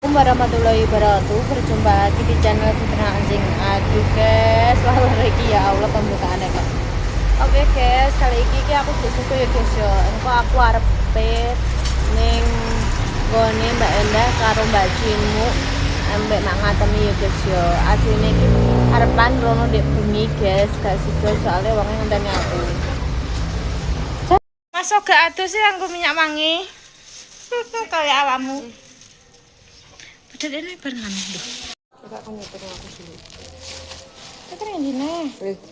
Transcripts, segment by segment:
Warahmatullahi wabarakatuh. Berjumpa lagi di channel Putra Anjing. Aduh guys, lalu lagi ya Allah pembukaannya kok. Oke guys, kali ini aku disuku ya guys ya. Engko aku arep ning gone Mbak Endah karo Mbak Jinmu ambek mak ngatemi ya guys ya. Asline iki arepan rono dek bengi guys, gak sida soalnya wonge ngenteni aku. Masuk gak adus sih nganggo minyak wangi. Kayak awakmu. Padahal ini barengan dulu. Kakak kamu tengok aku dulu. Kita yang dine.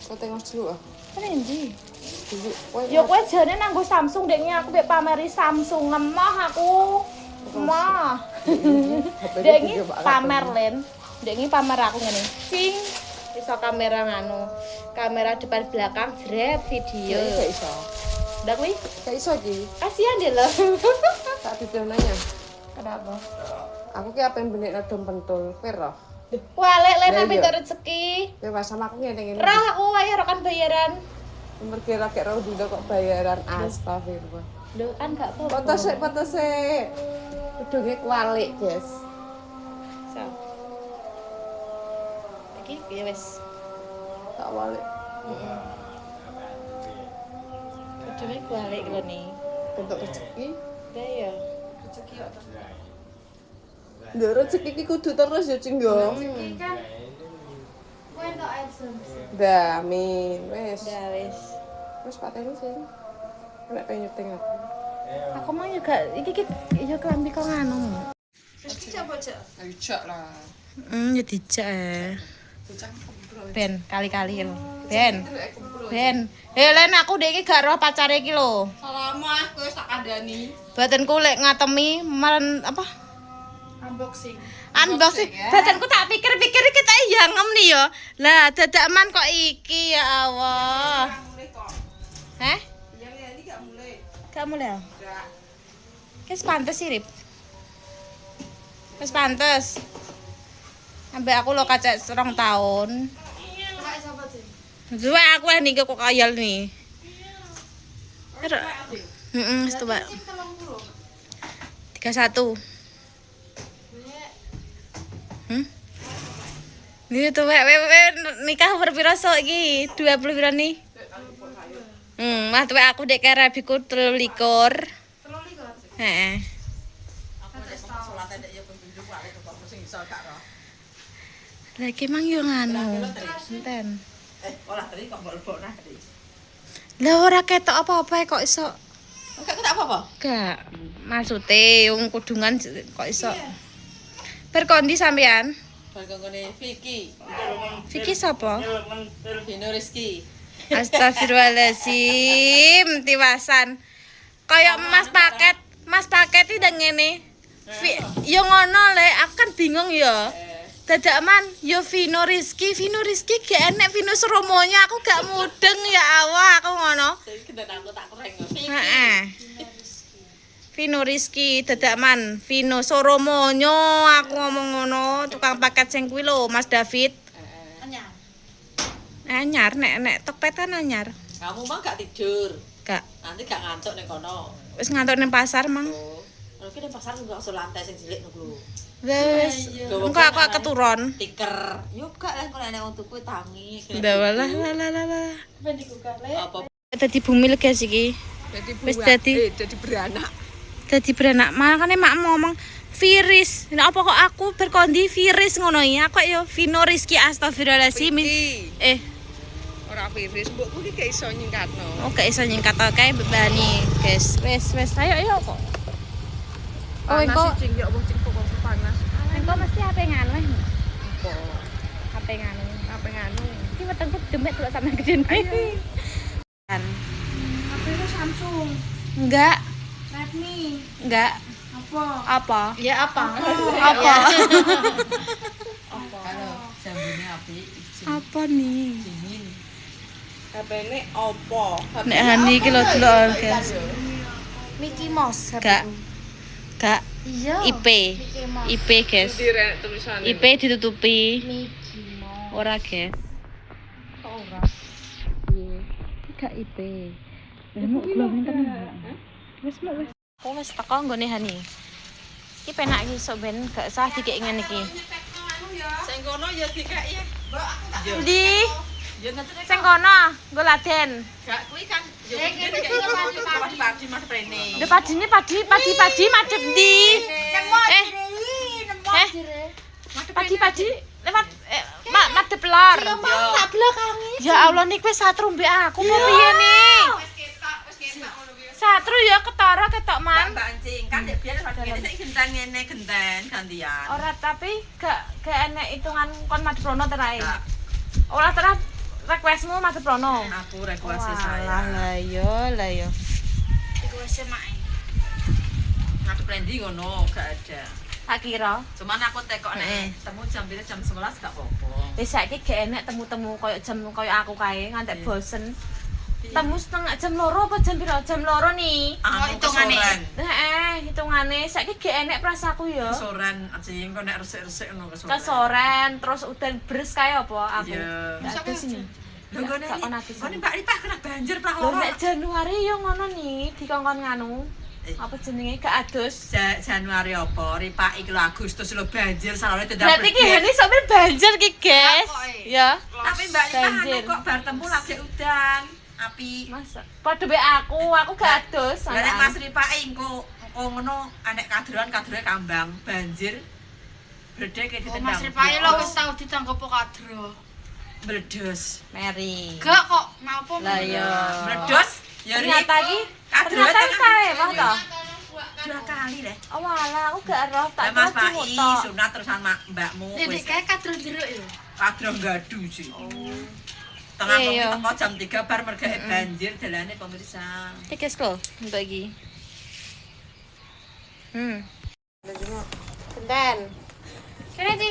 Kau tengok dulu ah. Kita yang di. Dulu. Yo kue jane nanggo Samsung deknya aku mbek pameri Samsung lemah aku. Lemah. Deknya pamer len. Deknya pamer aku ngene. Cing. Iso kamera nganu. Kamera depan belakang jret video. Gak iso. Udah kuwi? Gak iso iki. Kasihan deh lo. Tak ditonanya. Kenapa? Aku ki apa yang benek dom pentul, pero. Walek len ambil rezeki. Kowe sama aku ngene-ngene. Roh aku ayo kan bayaran. Mergi ra kek roh dulu kok bayaran astagfirullah. Lho kan gak apa-apa. Foto sik. Udunge kualik, guys. So. Iki ya wis. Tak walik. Udunge balik lho nih. Bentuk rezeki. Lah ya. Rezeki kok. Lho rezeki ki kudu terus ya, Cing yo. Rezeki kan kowe entuk AdSense. Dah, amin. Wes. Ya wis. Wes pateni sih. Nek pengen nyuting aku. Aku mah juga iki yo klambi kok nganu. Rezeki coba, Cak. Ayo jak lah. Ya dijak. Bocah kempro. Ben kali-kali lho. Ben. Len aku dek iki gak roh pacare iki lho. Salamu ah, kowe tak kandhani. Badanku lek ngatemi maren apa? Unboxing. ya. Badanku tak pikir-pikir kita yangem nih yo. Lah dadak man kok iki ya Allah. Mulai kok. Heh? Yang ini gak mulai. Gak mulai. Enggak. Wis pantes sih, Rip. Wis pantes. Ambek aku lo kacak 2 tahun. Kakak sapa sih? Dua aku nih kok kayal nih. Heeh, wis tuwa. 31. Ini tuh nikah umur piro sok iki? 20 piro nih? Mah tuh aku dek kere biku 23. 23. Heeh. Lagi mang yo nganu. Enten. Olah tadi kok mbok nah tadi. Lah ora ketok apa-apa kok iso. Enggak tak apa-apa. Gak. Maksude wong kudungan kok iso. Berkondi sampean? Bareng Vicky. Vicky sapa? Vino Rizky. Astagfirullahaladzim, tiwasan. Kayak Mas paket iki ndang ngene. Yo ngono le, aku kan bingung ya. Dadak man yo Vino Rizky gak enek Vino Seromonya, aku gak mudeng ya Allah, aku ngono. Aku tak kurang. Heeh. Vino Rizky dadak man Vino Soromonyo aku ngomong ngono tukang paket sing kuwi lho Mas David. Anyar nek Tokped kan anyar. Kamu mah gak tidur. Gak. Nanti gak ngantuk ning kono. Wis ngantuk ning pasar mang. Oh. Oke ning pasar enggak usah lantai sing cilik niku lho. Wis engko aku keturun. Tiker. Yo gak lah kalau nek untuk kuwi tangi. Ndawalah lah. Apa Dadi bumil guys iki. Wis dadi beranak. Dadi beranak makane mak ngomong Viris. Nek apa kok aku berkondi Viris ngono ya. Kok yo Vino Rizky astagfirullahalazim. Ora Viris, mbokku iki gak iso nyingkatno. Oh, gak iso nyingkat kae bebani, guys. Wes ayo kok. Oh, engko cing yo cing kok panas. engko mesti HP nganu eh. Apa? HP nganu. Apa nganu? Iki wetengku demek delok sampe gedene. Kan. HP itu Samsung, Enggak. Redmi. Enggak. Apa? Ya apa? Apa? Kalau jambunya api, Apa nih? dingin. HP ini Oppo. Nek Hani iki lho delok, guys. Mickey Mouse. Enggak. Iya. IP guys. Tulisannya. IP ditutupi. Mickey Mouse. Ora guys. Kok ora? Iya. Gak IP. Lah mau belum tenan. Wis. Aku wis teko nggone Hani. Iki penak iki sok ben gak usah dikek ngene iki. Sing kono ya dikek ya. Mbak aku tak. Ndi? Ya ngene Sing kono, nggo laden. gak kuwi kan yo padi mas prene. Lho padi madhep ndi? Padi lewat madhep lor. Tak belakangi. Ya Allah niki wis satru mbek aku mau piye nih? Wis ketok ngono kuwi. Satru ya ketara ketok man. Mbak Ancing, kan nek biyen padha ngene saiki genteng ngene genten gantian. Ora tapi gak enek hitungan kon madhep rono terae. Gak. Ora terus requestmu madhep rono. Aku request saya. Lah yo. Request mak. Ngadep rendi ngono gak ada. Tak kira. Cuman aku tekok nek temu jam 11 gak apa-apa. Wis saiki gak enek temu-temu koyo jam koyo aku kae ngantek bosen. Temu setengah jam 2 apa jam piro? Jam 2 nih. Anu kesoren. Hitungane saiki gak enek prasaku ya. Kesoren Ancing kok nek resik-resik ngono kesoren. Kesoren terus udan bres kae apa aku. Iya. Gak ada sini. Lho ngene Gak ono iki. adus. Ngene Mbak Ripah kena banjir Lho plahoro. nek Januari yo ngono nih dikongkon nganu. Apa jenenge gak adus. Januari apa? Ripah iki lho Agustus lho banjir salone tidak Berarti ki ini sampe banjir ki, guys. Ya. Tapi Mbak Ripah anu Banjir. kok bar temu lagi udan. Api. Masa padha be aku gak adus. Lah nek Mas Ripah engko ngono anek kadroan kambang banjir. Bledek iki Oh, ditendang. Mas Ripai lo wis tau ditangkep kadro. Meledos. Mary. Gak kok napa Lah ya. Meledos ya Ternyata Ri. ki Kadroan ternyata tenan. sae wah to. 2 kali deh. Oh walah aku gak eroh Lah tak Mas kira cuma Pai tok. sunat terusan mbakmu Dedek wis kae kadro jeruk ya. kadro gadu sih. Tengah Iya, iya. teko jam 3 bar mergae banjir dalane pemirsa. Tiga skol untuk iki. Benten. Kene Ci.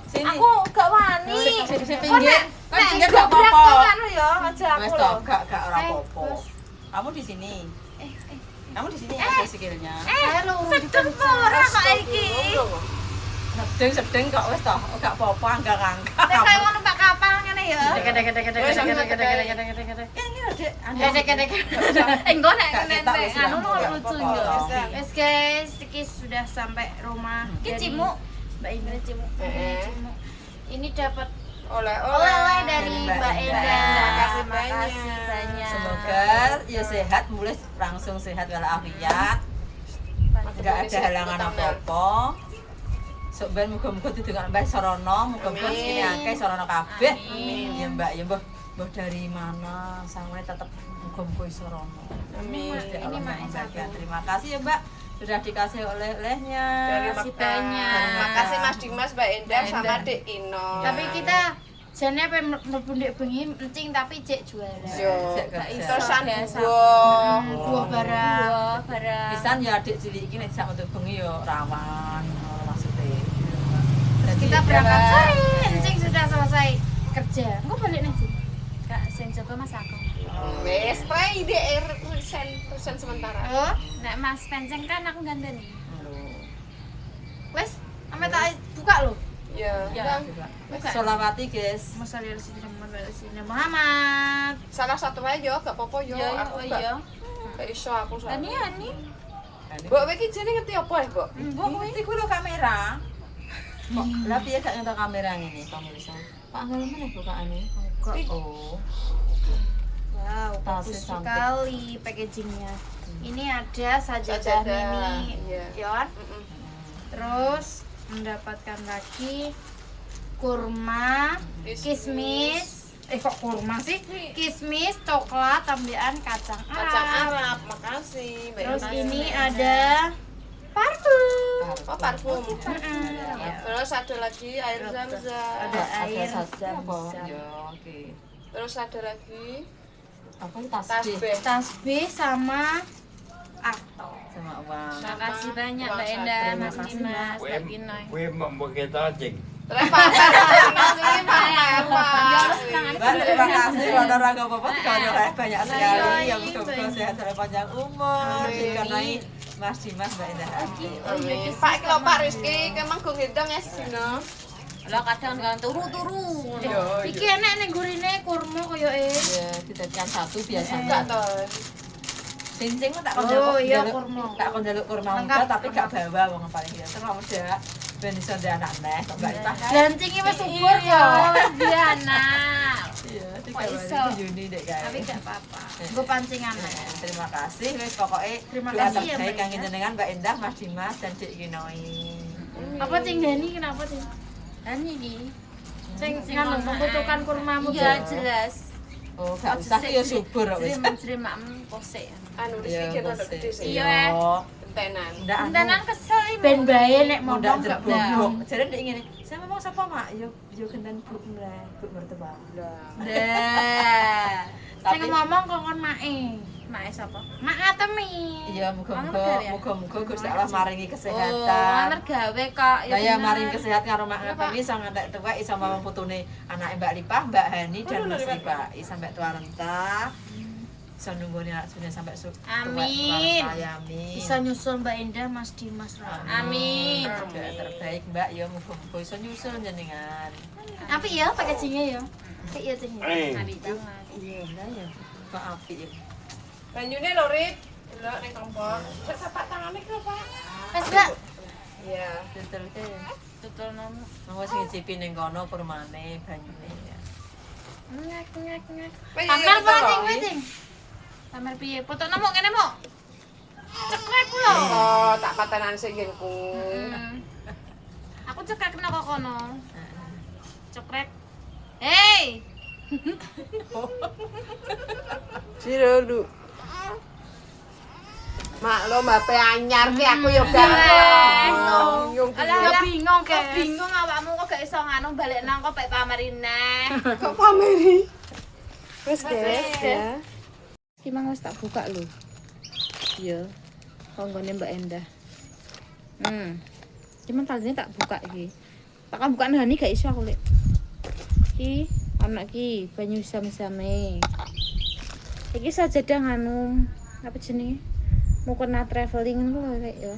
Sini. Aku gak wani. Sini Kok pinggir. nek Kan pinggir gak gak apa-apa. anu ya aja Wes aku toh, lho. gak ora apa-apa. Kamu di sini. Kamu di sini ada sikilnya. Sedeng ora kok iki. Sedeng kok wes toh, gak apa-apa angga-angga. Nek kaya ngono Pak kapal ngene ya. Engko nek anu lucu yo. Wes guys, iki sudah sampai rumah. Iki dari cimuk. Mbak Indra cimuk. Cimuk. Ini dapat Oleh-oleh dari Mbak Enda. Makasih Makasih banyak. Semoga ya sehat, mulai langsung sehat walafiat. Enggak ada halangan apa-apa. Sok ben muga-muga didongak Mbah Sorono, muga-muga sini akeh Sorono kabeh. Ya Mbak, ya Mbah dari mana sampe tetep muga-muga Sorono. Amin. Gusti Allah yang membahagiakan. Terima kasih ya Mbak sudah dikasih oleh-olehnya. Terima kasih banyak. Terima kasih Mas Dimas, Mbak Enda sama Dek Ino. Tapi kita jane apa mlebu ndek bengi encing tapi cek juara. Yo, Gak iso. terusan biasa. buah. Buah barang. Buah barang. Pisan ya adik cilik iki nek sak metu bengi ya rawan maksudnya. Kita berangkat sore, encing sudah selesai kerja. Engko balik nih, Cik. Kak sing coba Mas aku. Wes, Pak, ide persen sementara. Oh, Nek Mas penceng kan aku ganteni. wes, ame tak buka lho. Ya, Ya. Bang. Solawati guys. Masalah sini Muhammad. Salah satu aja yo, gak apa-apa yo. Yo Aku yo gak yo. gak iso aku Ani soalnya. ani. Mbok kowe iki jane ngerti apa ya, Mbok? Mbok ngerti kuwi lho kamera. Kok lah piye gak nyentuh kamera ngene pemirsa? Pak angel meneh bukaane. Oh. Wow, Tasnya bagus cantik. sekali packagingnya. Ini ada sajadah Sajadah, mini, iya. Yon. Terus mendapatkan lagi kurma, kismis. Kok kurma sih? Kismis, coklat, tambahan kacang Kacang Arab. Arab, makasih. Mbak Terus Enda. ini ada parfum. Oh, parfum. Ya. Terus ada lagi air zam-zam. Ada air saja apa? zam-zam. Ya, oke. Terus ada lagi Apa ini tasbih tasbih. Tasbih sama akto. sama uang. Makasih banyak Mbak Enda, Mas Dimas, Mbak Kinoy. Kue mau kita cing. Terima kasih, Mama. Mbak, terima kasih Honor Raga Popot kalau banyak sekali yang mudah-mudahan sehat sampai panjang umur dikarnai Mas Dimas Mbak Indah. Amin. Pak iki lho Pak Rizky, kemang go ngedang ya sino. Lah kadang kan turu-turu. Iki enek ning gurine kurma koyo Ya, dijadikan satu biasanya. Enggak toh. Cincin tak kon Oh, iya, njaluk kurma. tak kon njaluk kurma muda Lengkap, tapi gak bawa wong paling ya. Terus muda ben iso ndek anak neh kok Mbak Ipah. Lancing iki wis subur kok. Wis dia anak. Iya, Kok iso? Juni dek gawe. Tapi gak apa-apa. Gue pancingan. Terima kasih wis pokoke Terima doa kasih ya, terbaik Mbak kangge Indah. jenengan Mbak Indah, Mas Dimas dan Dik Kinoi. Apa Cing Dani kenapa Cing? Dani iki. Cing nganu membutuhkan kurma muda. Iya jelas. Oh, gak usah ya subur kok wis. Jremak kosek. Anu Iya, Rizky kira rada gede sih. Iya. Tenan. Ndak anu. Tenan kesel iki. Ben bae nek Mau ngomong ndak gak jerbobok. Jare ndek ngene. Saya ngomong sapa, Mak? Yo genten Bu mreh, Bu mertua. Dah. Sing ngomong kongkon mae. Mae sapa? Mak ngatemi. Iya, muga-muga Gusti Allah maringi Oh, kesehatan. amer gawe kok. Lah ya bener. maring kesehatan karo Mak Ngatemi iso ngantek tuwek iso mawon putune anake Mbak Lipah, Mbak Hani dan Mas Lipah sampai tua renta. Iso nunggoni anak sunya sampai Amin. Amin. Bisa nyusul Mbak Indah, Mas Dimas Ra. Amin. Doa terbaik Mbak ya muga-muga iso nyusul jenengan. Apa ya packagingnya ya? Apa ya Cing? Abi banget. Iya lah ya. Kok apik ya. Banyune lho, Rit. Delok ning kompor. Wis sepak tangane kok, Pak. Wes Mbak. Iya. Tutul-tutul ya. Tutul nono. Mau wis ngicipi ning kono kurmane banyune ya. Ngek ngek ngek. Pamer apa Cing kowe Cing? Pamer piye? Foto nemu ngene mo. Cekrek lho. Oh, tak patenan sing nggenku. Aku cekrek nang kono. Cekrek. Hei. Siro lu. Mak lo mbape anyar ki aku yo gak bingung. Alah bingung Kok ke. bingung awakmu kok gak iso nganu balik nang kok pek pamerin neh. Kok pameri? Wis guys ya. Iki mang wis tak buka lho. Iya. Konggone Mbak Endah. Cuman kali ini tak buka iki. Tak kan buka Hani gak iso aku lek. Iki anak iki banyu sam-same. Iki sajadah nganu apa jenenge? Mau kena traveling ngono lho rek ya.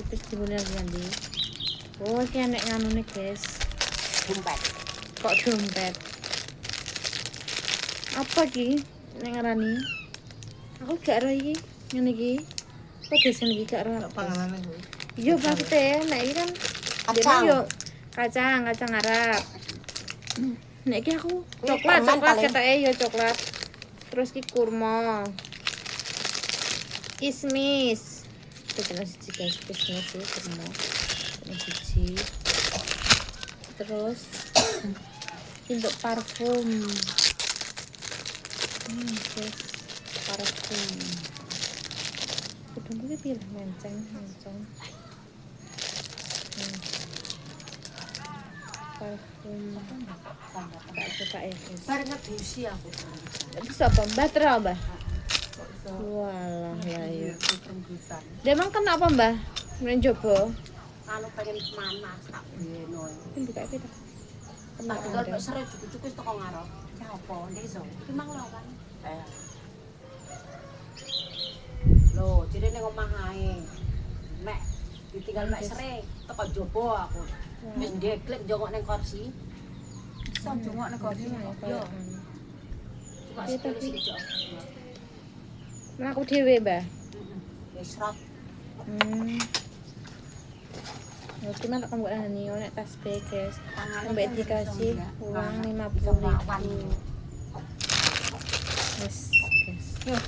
Terus dimulai nanti. Oh, iki anek nganune, guys. Dompet. Kok dompet? Apa iki? Nek ngarani? Aku gak ero iki. Ngene iki. Kok desen iki gak ero. Panganane kuwi. Iya maksudnya, nek iki kan kacang. Yo kacang Arab. Nek iki aku coklat ketoke yo coklat. Terus ki kurma. Kismis. Terus siji guys, kismis ya kurma. Terus siji. Terus untuk parfum. Guys, parfum. Udah mulai pilih menceng. Parfum. Tak suka ya guys. Bareng ngebusi aku. Terus apa? Mbah terus apa? Walah lah ya. Dia emang kenapa Mbah? Mencoba. Anu pengen manas tak beno. Kan buka kita. Tak dol kok sere cukup-cukup wis teko ngarep. Siapa Deso? Ki mang lho kan. Loh, jadi ning omah ae. Mek ditinggal mek sere teko jobo aku. Wis ndeklek jongok ning kursi. Iso jongok ning kursi. Yo. Cuma sekali sik. Mlaku dhewe, Mbah. Wis rot. Ya cuma tak kembali Hani nek tas be guys. Tangane Sampai dikasih uang 50.000. Yes, guys.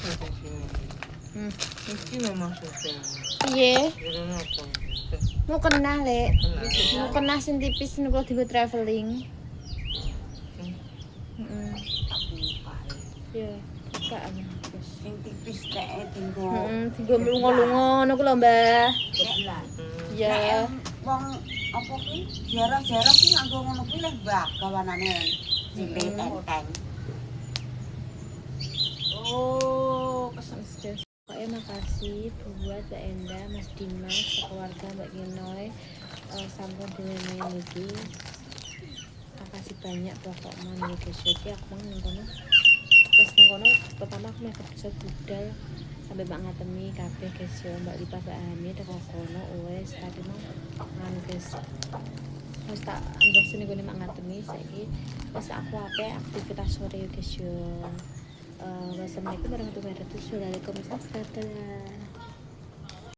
Iki memang susah. Iya, Jadinya apa? mau kena lek. Mau kena sing tipis niku digo traveling. Iya, buka ana. Terus. Sing tipis teke tinggo. Digo lunga-lunga niku lho, Mbah. Bulan. Iya. Wong apa ki? Jarang-jarang ki nganggo ngono kuwi leh Mbah gawanane. Cilik enteng. Oh, Mas guys. Pokoknya makasih buat Mbak Endah, Mas Dimas, keluarga Mbak Kinoy, sampun dengan ini. Makasih banyak pokoknya nih guys. Jadi aku mau nonton. Terus nonton pertama aku mau kerja budal sampai Mbak Ngatemi kabeh guys ya, Mbak Lipah, Mbak Hani, teko kono wes tadi mau nganu guys. Wes tak unboxing nih Mbak Ngatemi saiki. Wes aku aktivitas sore guys yo. Wassalamualaikum warahmatullahi wabarakatuh. Waalaikumsalam.